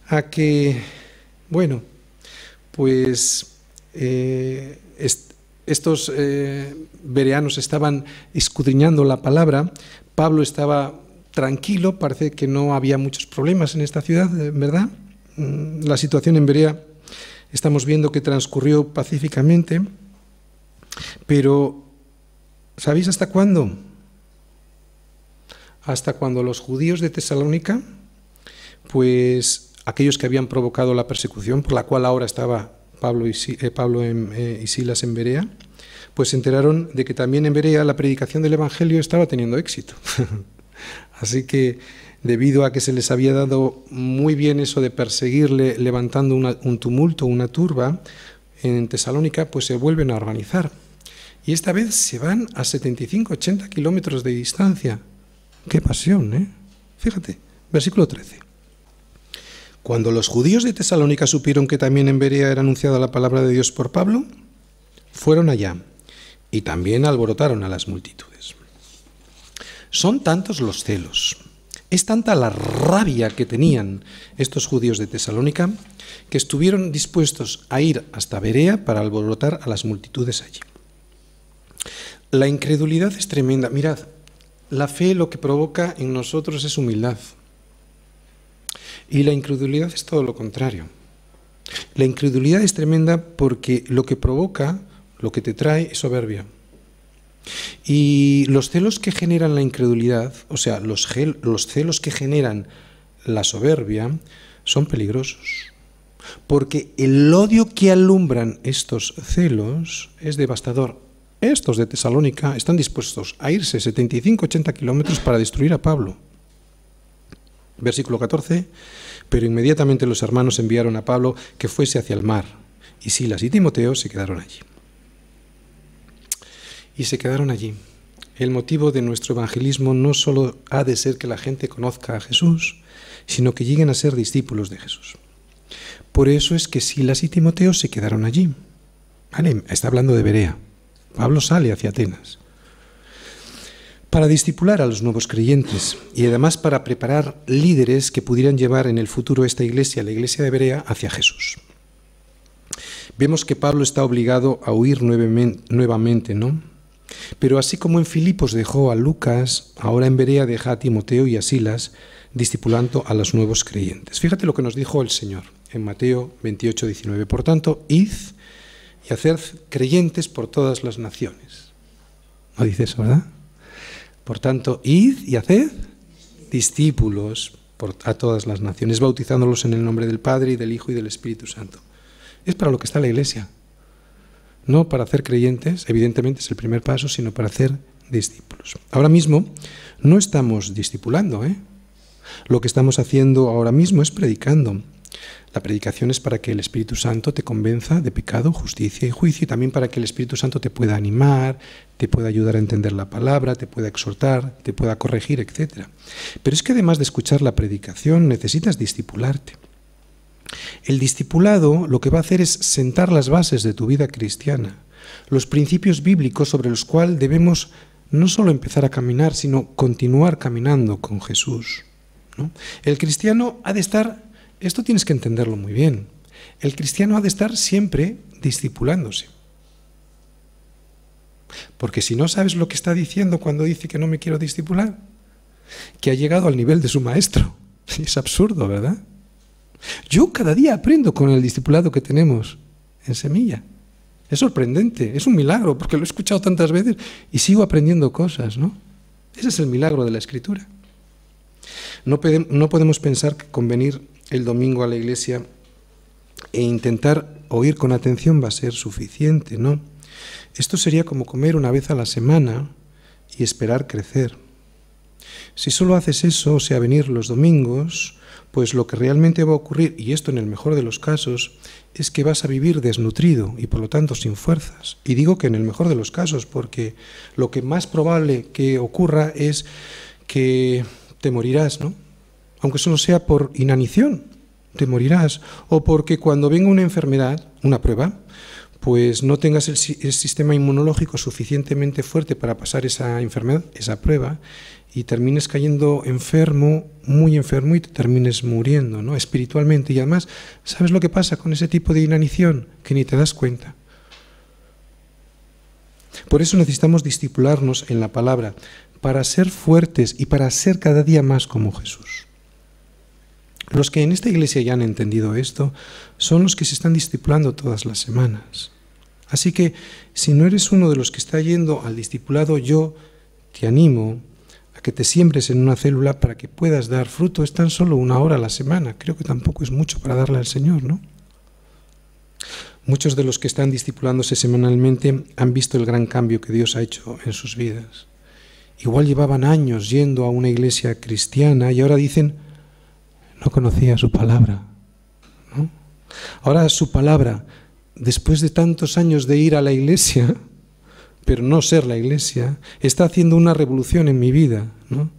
a que, bueno, pues estos bereanos estaban escudriñando la palabra, Pablo estaba tranquilo, parece que no había muchos problemas en esta ciudad, ¿verdad? La situación en Berea estamos viendo que transcurrió pacíficamente, pero ¿sabéis hasta cuándo? Hasta cuando los judíos de Tesalónica, pues aquellos que habían provocado la persecución, por la cual ahora estaba Pablo y Silas en Berea, pues se enteraron de que también en Berea la predicación del Evangelio estaba teniendo éxito. Así que, debido a que se les había dado muy bien eso de perseguirle levantando un tumulto, una turba, en Tesalónica, pues se vuelven a organizar. Y esta vez se van a 75-80 kilómetros de distancia. ¡Qué pasión!, ¿eh? Fíjate, versículo 13. Cuando los judíos de Tesalónica supieron que también en Berea era anunciada la palabra de Dios por Pablo, fueron allá y también alborotaron a las multitudes. Son tantos los celos, es tanta la rabia que tenían estos judíos de Tesalónica, que estuvieron dispuestos a ir hasta Berea para alborotar a las multitudes allí. La incredulidad es tremenda. Mirad, la fe lo que provoca en nosotros es humildad. Y la incredulidad es todo lo contrario. La incredulidad es tremenda porque lo que provoca, lo que te trae, es soberbia. Y los celos que generan la incredulidad, o sea, los celos que generan la soberbia, son peligrosos. Porque el odio que alumbran estos celos es devastador. Estos de Tesalónica están dispuestos a irse 75-80 kilómetros para destruir a Pablo. Versículo 14. Pero inmediatamente los hermanos enviaron a Pablo que fuese hacia el mar, y Silas y Timoteo se quedaron allí. Y se quedaron allí. El motivo de nuestro evangelismo no solo ha de ser que la gente conozca a Jesús, sino que lleguen a ser discípulos de Jesús. Por eso es que Silas y Timoteo se quedaron allí. ¿Vale? Está hablando de Berea. Pablo sale hacia Atenas para discipular a los nuevos creyentes y además para preparar líderes que pudieran llevar en el futuro esta iglesia, la iglesia de Berea, hacia Jesús. Vemos que Pablo está obligado a huir nuevamente, ¿no? Pero así como en Filipos dejó a Lucas, ahora en Berea deja a Timoteo y a Silas discipulando a los nuevos creyentes. Fíjate lo que nos dijo el Señor en Mateo 28:19. Por tanto, id y haced creyentes por todas las naciones. ¿No dice eso, verdad? Por tanto, id y haced discípulos a todas las naciones, bautizándolos en el nombre del Padre y del Hijo y del Espíritu Santo. Es para lo que está la iglesia. No para hacer creyentes, evidentemente es el primer paso, sino para hacer discípulos. Ahora mismo no estamos discipulando, ¿eh? Lo que estamos haciendo ahora mismo es predicando. La predicación es para que el Espíritu Santo te convenza de pecado, justicia y juicio, y también para que el Espíritu Santo te pueda animar, te pueda ayudar a entender la palabra, te pueda exhortar, te pueda corregir, etc. Pero es que además de escuchar la predicación, necesitas discipularte. El discipulado lo que va a hacer es sentar las bases de tu vida cristiana, los principios bíblicos sobre los cuales debemos no solo empezar a caminar, sino continuar caminando con Jesús, ¿no? El cristiano ha de estar, esto tienes que entenderlo muy bien, el cristiano ha de estar siempre discipulándose. Porque si no sabes lo que está diciendo cuando dice que no me quiero discipular, que ha llegado al nivel de su maestro. Es absurdo, ¿verdad? Yo cada día aprendo con el discipulado que tenemos en Semilla. Es sorprendente, es un milagro, porque lo he escuchado tantas veces y sigo aprendiendo cosas, ¿no? Ese es el milagro de la Escritura. No podemos pensar que con venir el domingo a la iglesia e intentar oír con atención va a ser suficiente, ¿no? Esto sería como comer una vez a la semana y esperar crecer. Si solo haces eso, o sea, venir los domingos, pues lo que realmente va a ocurrir, y esto en el mejor de los casos, es que vas a vivir desnutrido y por lo tanto sin fuerzas. Y digo que en el mejor de los casos, porque lo que más probable que ocurra es que te morirás, ¿no? Aunque solo sea por inanición, te morirás. O porque cuando venga una enfermedad, una prueba, pues no tengas el sistema inmunológico suficientemente fuerte para pasar esa enfermedad, esa prueba, y termines cayendo enfermo, muy enfermo, y te termines muriendo, ¿no? Espiritualmente. Y además, ¿sabes lo que pasa con ese tipo de inanición? Que ni te das cuenta. Por eso necesitamos discipularnos en la palabra, para ser fuertes y para ser cada día más como Jesús. Los que en esta iglesia ya han entendido esto son los que se están discipulando todas las semanas. Así que, si no eres uno de los que está yendo al discipulado, yo te animo a que te siembres en una célula para que puedas dar fruto. Es tan solo 1 hora a la semana. Creo que tampoco es mucho para darle al Señor, ¿no? Muchos de los que están discipulándose semanalmente han visto el gran cambio que Dios ha hecho en sus vidas. Igual llevaban años yendo a una iglesia cristiana y ahora dicen, no conocía su palabra, ¿no? Ahora su palabra, después de tantos años de ir a la iglesia, pero no ser la iglesia, está haciendo una revolución en mi vida, ¿no?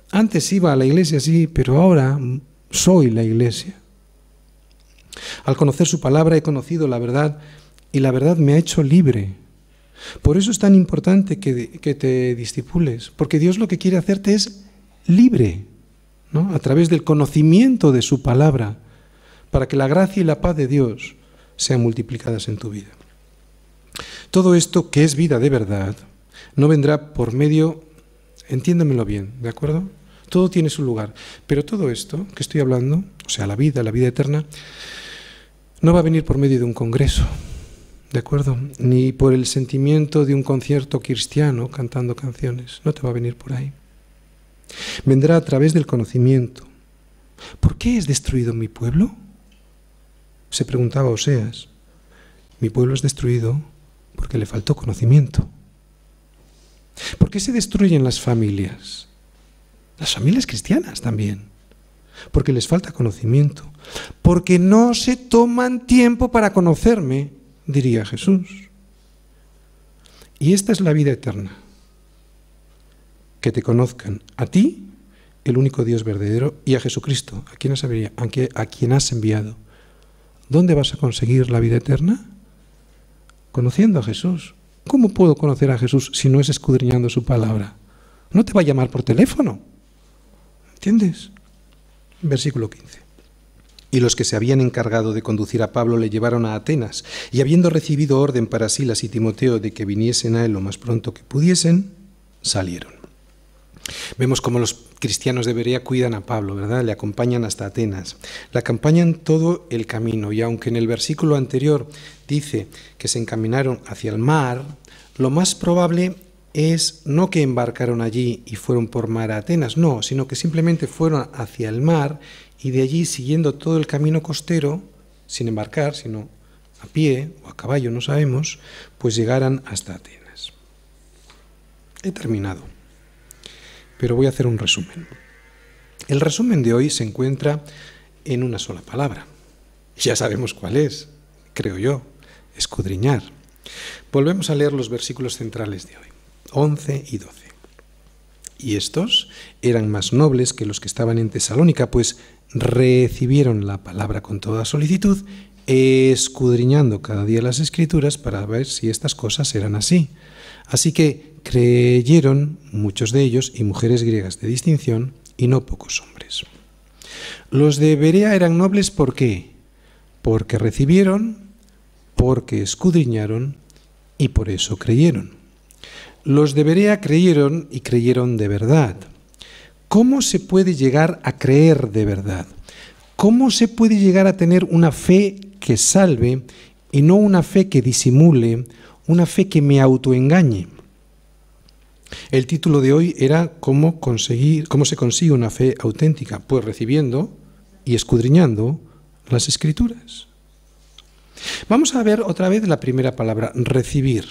Antes iba a la iglesia, sí, pero ahora soy la iglesia. Al conocer su palabra he conocido la verdad y la verdad me ha hecho libre. Por eso es tan importante que te discipules, porque Dios lo que quiere hacerte es libre, ¿no? A través del conocimiento de su palabra, para que la gracia y la paz de Dios sean multiplicadas en tu vida. Todo esto, que es vida de verdad, no vendrá por medio, entiéndemelo bien, ¿de acuerdo? Todo tiene su lugar, pero todo esto que estoy hablando, o sea, la vida eterna, no va a venir por medio de un congreso, ¿de acuerdo? Ni por el sentimiento de un concierto cristiano cantando canciones, no te va a venir por ahí. Vendrá a través del conocimiento. ¿Por qué es destruido mi pueblo? Se preguntaba Oseas. Mi pueblo es destruido porque le faltó conocimiento. ¿Por qué se destruyen las familias? Las familias cristianas también. Porque les falta conocimiento. Porque no se toman tiempo para conocerme, diría Jesús. Y esta es la vida eterna. Que te conozcan a ti, el único Dios verdadero, y a Jesucristo, a quien has enviado. ¿Dónde vas a conseguir la vida eterna? Conociendo a Jesús. ¿Cómo puedo conocer a Jesús si no es escudriñando su palabra? No te va a llamar por teléfono. ¿Entiendes? Versículo 15. Y los que se habían encargado de conducir a Pablo le llevaron a Atenas, y habiendo recibido orden para Silas y Timoteo de que viniesen a él lo más pronto que pudiesen, salieron. Vemos cómo los cristianos de Berea cuidan a Pablo, ¿verdad? Le acompañan hasta Atenas. Le acompañan todo el camino, y aunque en el versículo anterior dice que se encaminaron hacia el mar, lo más probable es no que embarcaron allí y fueron por mar a Atenas, no, sino que simplemente fueron hacia el mar y de allí, siguiendo todo el camino costero, sin embarcar, sino a pie o a caballo, no sabemos, pues llegaran hasta Atenas. He terminado, pero voy a hacer un resumen. El resumen de hoy se encuentra en una sola palabra. Ya sabemos cuál es, creo yo, escudriñar. Volvemos a leer los versículos centrales de hoy, 11 y 12. Y estos eran más nobles que los que estaban en Tesalónica, pues recibieron la palabra con toda solicitud, escudriñando cada día las Escrituras para ver si estas cosas eran así. Así que creyeron muchos de ellos y mujeres griegas de distinción, y no pocos hombres. Los de Berea eran nobles, ¿por qué? Porque recibieron, porque escudriñaron y por eso creyeron. Los de Berea creyeron y creyeron de verdad. ¿Cómo se puede llegar a creer de verdad? ¿Cómo se puede llegar a tener una fe que salve y no una fe que disimule, una fe que me autoengañe? El título de hoy era ¿cómo se consigue una fe auténtica? Pues recibiendo y escudriñando las Escrituras. Vamos a ver otra vez la primera palabra, recibir.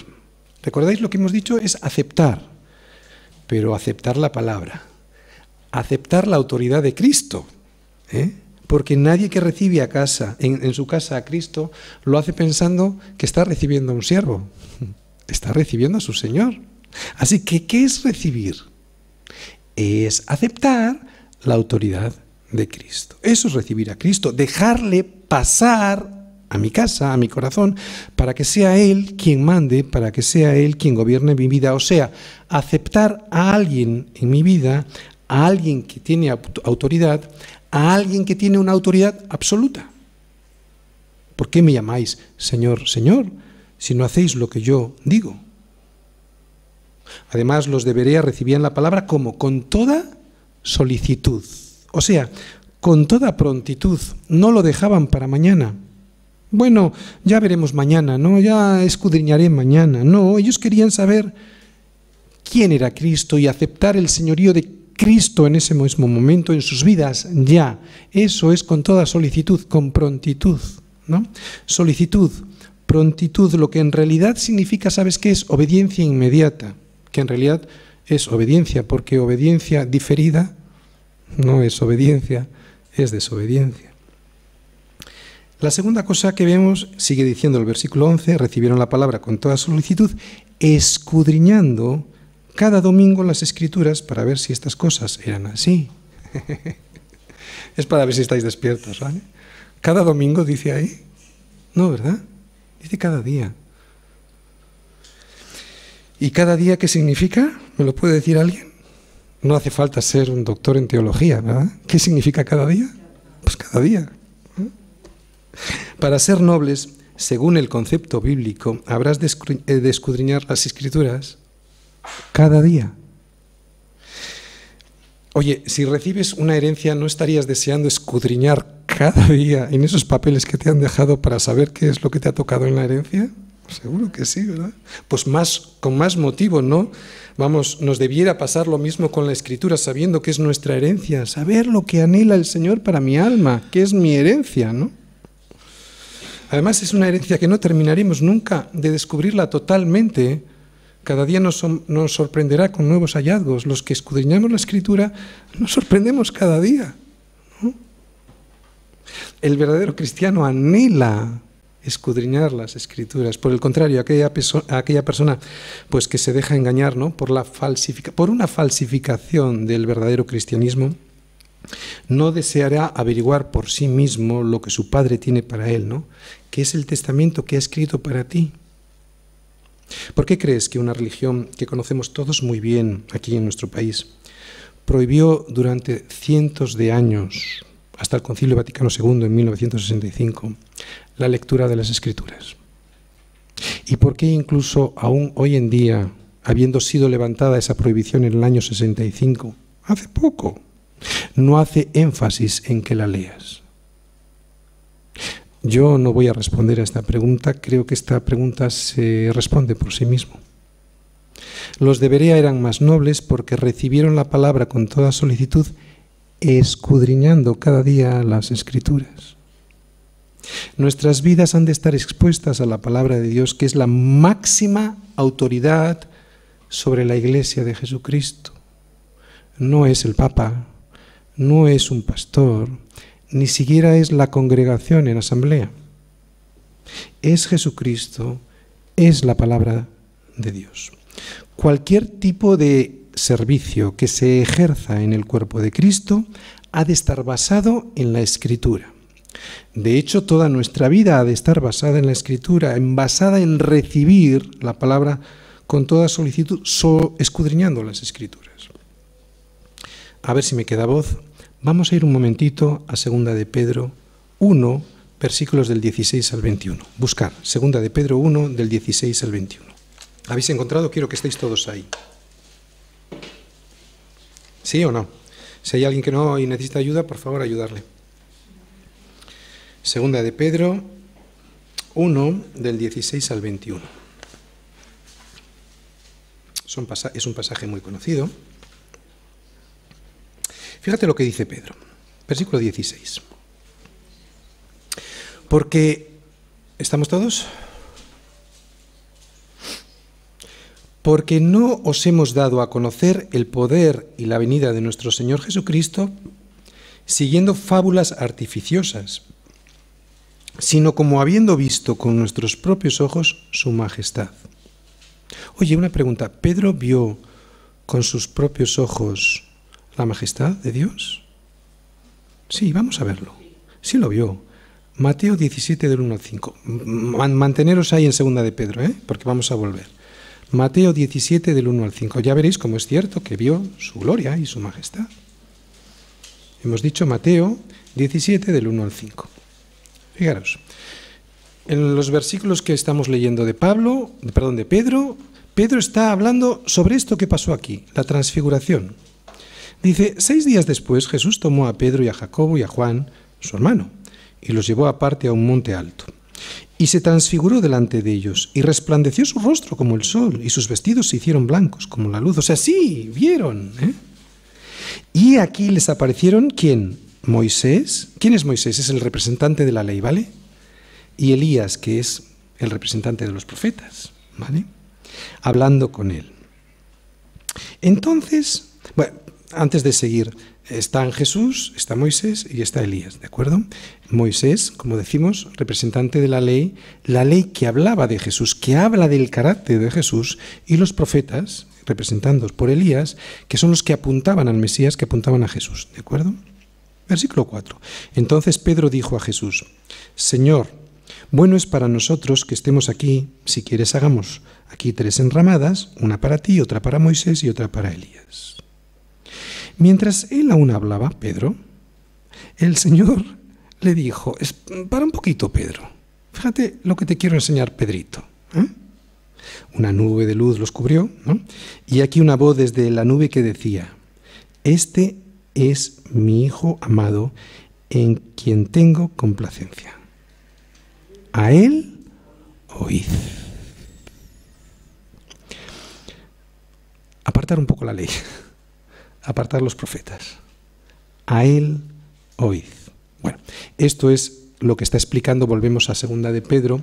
¿Recordáis lo que hemos dicho? Es aceptar, pero aceptar la palabra, aceptar la autoridad de Cristo, porque nadie que recibe en su casa a Cristo lo hace pensando que está recibiendo a un siervo, está recibiendo a su Señor. Así que, ¿qué es recibir? Es aceptar la autoridad de Cristo. Eso es recibir a Cristo, dejarle pasar a mi casa, a mi corazón, para que sea Él quien mande, para que sea Él quien gobierne mi vida. O sea, aceptar a alguien en mi vida, a alguien que tiene autoridad, a alguien que tiene una autoridad absoluta. ¿Por qué me llamáis Señor, Señor, si no hacéis lo que yo digo? Además, los de Berea recibían la palabra como con toda solicitud, o sea, con toda prontitud, no lo dejaban para mañana. Bueno, ya veremos mañana, ¿no? Ya escudriñaré mañana. No, ellos querían saber quién era Cristo y aceptar el señorío de Cristo en ese mismo momento en sus vidas, ya. Eso es con toda solicitud, con prontitud, ¿no? Solicitud, prontitud, lo que en realidad significa, ¿sabes qué es? Obediencia inmediata, que en realidad es obediencia, porque obediencia diferida no es obediencia, es desobediencia. La segunda cosa que vemos, sigue diciendo el versículo 11, recibieron la palabra con toda solicitud, escudriñando cada domingo las Escrituras para ver si estas cosas eran así. Es para ver si estáis despiertos, ¿vale? Cada domingo dice ahí. No, ¿verdad? Dice cada día. ¿Y cada día qué significa? ¿Me lo puede decir alguien? No hace falta ser un doctor en teología, ¿verdad? ¿Qué significa cada día? Pues cada día. Para ser nobles, según el concepto bíblico, habrás de escudriñar las Escrituras cada día. Oye, si recibes una herencia, ¿no estarías deseando escudriñar cada día en esos papeles que te han dejado para saber qué es lo que te ha tocado en la herencia? Seguro que sí, ¿verdad? Pues con más motivo, ¿no? Vamos, nos debiera pasar lo mismo con la Escritura, sabiendo que es nuestra herencia, saber lo que anhela el Señor para mi alma, que es mi herencia, ¿no? Además, es una herencia que no terminaremos nunca de descubrirla totalmente. Cada día nos sorprenderá con nuevos hallazgos. Los que escudriñamos la Escritura nos sorprendemos cada día, ¿no? El verdadero cristiano anhela escudriñar las Escrituras. Por el contrario, aquella persona pues, que se deja engañar, ¿no? por una falsificación del verdadero cristianismo, no deseará averiguar por sí mismo lo que su Padre tiene para él, ¿no? Que es el testamento que ha escrito para ti. ¿Por qué crees que una religión que conocemos todos muy bien aquí en nuestro país prohibió durante cientos de años, hasta el Concilio Vaticano II en 1965, la lectura de las Escrituras? ¿Y por qué incluso aún hoy en día, habiendo sido levantada esa prohibición en el año 65, hace poco, no hace énfasis en que la leas? Yo no voy a responder a esta pregunta, creo que esta pregunta se responde por sí mismo. Los de Berea eran más nobles porque recibieron la palabra con toda solicitud, escudriñando cada día las Escrituras. Nuestras vidas han de estar expuestas a la palabra de Dios, que es la máxima autoridad sobre la Iglesia de Jesucristo. No es el Papa, no es un pastor, ni siquiera es la congregación en asamblea. Es Jesucristo, es la palabra de Dios. Cualquier tipo de servicio que se ejerza en el cuerpo de Cristo ha de estar basado en la Escritura. De hecho, toda nuestra vida ha de estar basada en la Escritura, basada en recibir la palabra con toda solicitud, escudriñando las Escrituras. A ver si me queda voz. Vamos a ir un momentito a 2 de Pedro 1, versículos del 16 al 21. Buscar, 2 de Pedro 1, del 16 al 21. ¿Habéis encontrado? Quiero que estéis todos ahí. ¿Sí o no? Si hay alguien que no y necesita ayuda, por favor, ayudarle. Segunda de Pedro 1, del 16 al 21. Es un pasaje muy conocido. Fíjate lo que dice Pedro, versículo 16. Porque, ¿estamos todos? Porque no os hemos dado a conocer el poder y la venida de nuestro Señor Jesucristo siguiendo fábulas artificiosas, sino como habiendo visto con nuestros propios ojos su majestad. Oye, una pregunta, ¿Pedro vio con sus propios ojos la majestad de Dios? Sí, vamos a verlo. Sí lo vio. Mateo 17 del 1 al 5. Manteneros ahí en segunda de Pedro, porque vamos a volver. Mateo 17 del 1 al 5. Ya veréis cómo es cierto que vio su gloria y su majestad. Hemos dicho Mateo 17 del 1 al 5. Fijaros, en los versículos que estamos leyendo de Pedro, Pedro está hablando sobre esto que pasó aquí, la transfiguración. Dice, 6 días después Jesús tomó a Pedro y a Jacobo y a Juan, su hermano, y los llevó aparte a un monte alto. Y se transfiguró delante de ellos, y resplandeció su rostro como el sol, y sus vestidos se hicieron blancos como la luz. O sea, sí, vieron. Y aquí les aparecieron, ¿quién? Moisés. ¿Quién es Moisés? Es el representante de la ley, ¿vale? Y Elías, que es el representante de los profetas, ¿vale? Hablando con él. Entonces, bueno, antes de seguir, está Jesús, está Moisés y está Elías, ¿de acuerdo? Moisés, como decimos, representante de la ley que hablaba de Jesús, que habla del carácter de Jesús, y los profetas, representados por Elías, que son los que apuntaban al Mesías, que apuntaban a Jesús, ¿de acuerdo? Versículo 4. Entonces Pedro dijo a Jesús, Señor, bueno es para nosotros que estemos aquí, si quieres hagamos aquí 3 enramadas, una para ti, otra para Moisés y otra para Elías. Mientras él aún hablaba, Pedro, el Señor le dijo, para un poquito, Pedro, fíjate lo que te quiero enseñar, Pedrito. Una nube de luz los cubrió, ¿no? Y aquí una voz desde la nube que decía, este es mi Hijo amado, en quien tengo complacencia. A él oíd. Apartar un poco la ley. Apartar los profetas. A él oíd. Bueno, esto es lo que está explicando, volvemos a segunda de Pedro,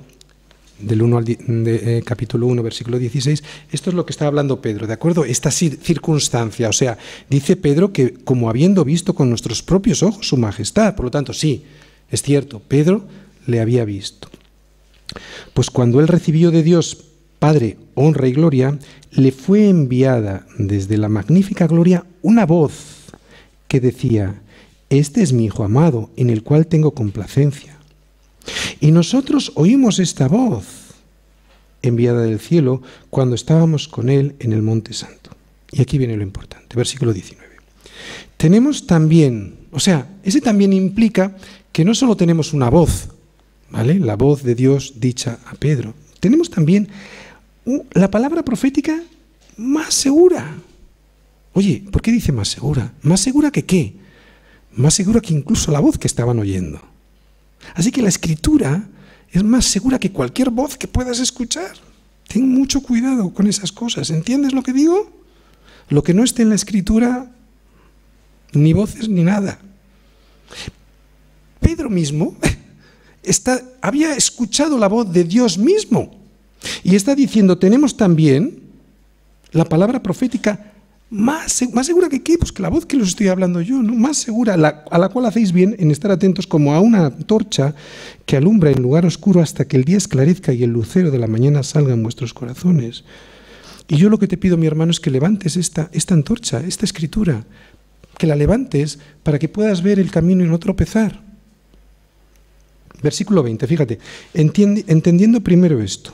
del 1 al capítulo 1, versículo 16, esto es lo que está hablando Pedro, ¿de acuerdo? Esta circunstancia, o sea, dice Pedro que como habiendo visto con nuestros propios ojos su majestad, por lo tanto, sí, es cierto, Pedro le había visto. Pues cuando él recibió de Dios, Padre, honra y gloria, le fue enviada desde la magnífica gloria una voz que decía, este es mi Hijo amado, en el cual tengo complacencia. Y nosotros oímos esta voz enviada del cielo cuando estábamos con él en el Monte Santo. Y aquí viene lo importante, versículo 19. Tenemos también, o sea, ese también implica que no solo tenemos una voz, ¿vale? La voz de Dios dicha a Pedro. Tenemos también la palabra profética más segura. Oye, ¿por qué dice más segura? ¿Más segura que qué? Más segura que incluso la voz que estaban oyendo. Así que la Escritura es más segura que cualquier voz que puedas escuchar. Ten mucho cuidado con esas cosas. ¿Entiendes lo que digo? Lo que no esté en la Escritura, ni voces ni nada. Pedro mismo había escuchado la voz de Dios mismo y está diciendo, tenemos también la palabra profética más segura que qué, pues que la voz que los estoy hablando yo, ¿no? Más segura, a la cual hacéis bien en estar atentos como a una torcha que alumbra en lugar oscuro hasta que el día esclarezca y el lucero de la mañana salga en vuestros corazones. Y yo lo que te pido, mi hermano, es que levantes esta antorcha, esta escritura, que la levantes para que puedas ver el camino y no tropezar. Versículo 20, fíjate, entendiendo primero esto,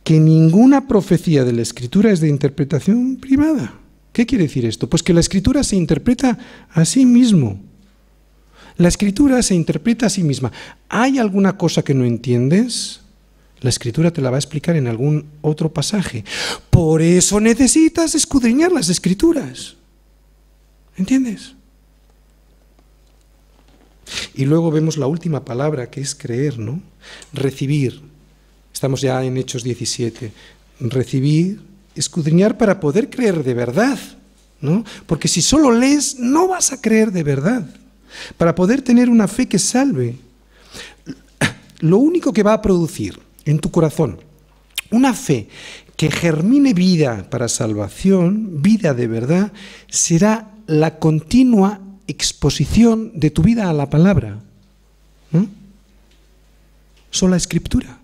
que ninguna profecía de la Escritura es de interpretación privada. ¿Qué quiere decir esto? Pues que la Escritura se interpreta a sí mismo. La Escritura se interpreta a sí misma. ¿Hay alguna cosa que no entiendes? La Escritura te la va a explicar en algún otro pasaje. Por eso necesitas escudriñar las Escrituras. ¿Entiendes? Y luego vemos la última palabra, que es creer, ¿no? Recibir. Estamos ya en Hechos 17. Recibir, escudriñar para poder creer de verdad, ¿no? Porque si solo lees, no vas a creer de verdad. Para poder tener una fe que salve, lo único que va a producir en tu corazón una fe que germine vida para salvación, vida de verdad, será la continua exposición de tu vida a la palabra, ¿no? Sola Escritura.